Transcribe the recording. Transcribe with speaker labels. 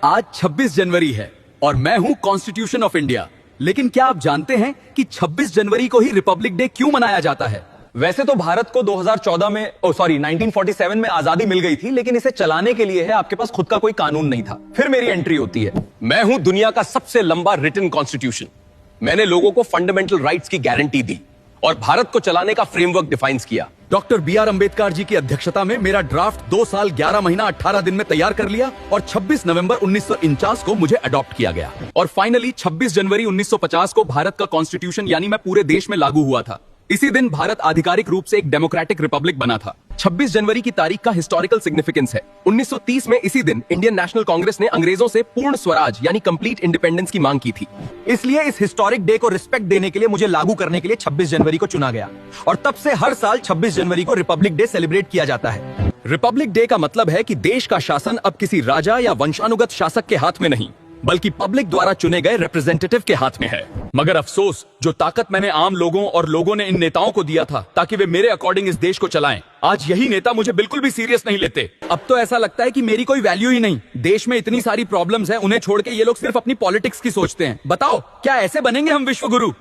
Speaker 1: आज 26 जनवरी है और मैं हूं कॉन्स्टिट्यूशन ऑफ इंडिया। लेकिन क्या आप जानते हैं कि 26 जनवरी को ही रिपब्लिक डे क्यों मनाया जाता है?
Speaker 2: वैसे तो भारत को 2014 में 1947 में आजादी मिल गई थी, लेकिन इसे चलाने के लिए है आपके पास खुद का कोई कानून नहीं था। फिर मेरी एंट्री होती है। मैं हूं दुनिया का सबसे लंबा रिटन कॉन्स्टिट्यूशन। मैंने लोगों को फंडामेंटल राइट्स की गारंटी दी और भारत को चलाने का फ्रेमवर्क डिफाइन किया।
Speaker 1: Doctor B.R. अम्बेडकर जी की अध्यक्षता में मेरा ड्राफ्ट 2 साल 11 महीना 18 दिन में तैयार कर लिया और 26 नवंबर 1949 को मुझे अडॉप्ट किया गया। और फाइनली 26 जनवरी 1950 को भारत का कॉन्स्टिट्यूशन यानी मैं पूरे देश में लागू हुआ था। इसी दिन भारत आधिकारिक रूप से एक डेमोक्रेटिक रिपब्लिक बना था। 26 जनवरी की तारीख का हिस्टोरिकल सिग्निफिकेंस है। 1930 में इसी दिन इंडियन नेशनल कांग्रेस ने अंग्रेजों से पूर्ण स्वराज यानी कंप्लीट इंडिपेंडेंस की मांग की थी। इसलिए इस हिस्टोरिक डे को रिस्पेक्ट देने के लिए मुझे लागू करने के लिए 26 जनवरी को चुना गया और तब से हर साल 26 जनवरी को रिपब्लिक डे सेलिब्रेट किया जाता है। रिपब्लिक डे का मतलब है कि देश का शासन अब किसी राजा या वंशानुगत शासक के हाथ में नहीं, बल्कि पब्लिक द्वारा चुने गए रिप्रेजेंटेटिव के हाथ में है। मगर अफसोस, जो ताकत मैंने आम लोगों और लोगों ने इन नेताओं को दिया था ताकि वे मेरे अकॉर्डिंग इस देश को चलाएं, आज यही नेता मुझे बिल्कुल भी सीरियस नहीं लेते। अब तो ऐसा लगता है कि मेरी कोई वैल्यू ही नहीं। देश में इतनी सारी प्रॉब्लम्स हैं, उन्हें छोड़ के ये लोग सिर्फ अपनी पॉलिटिक्स की सोचते हैं। बताओ, क्या ऐसे बनेंगे हम विश्व गुरु?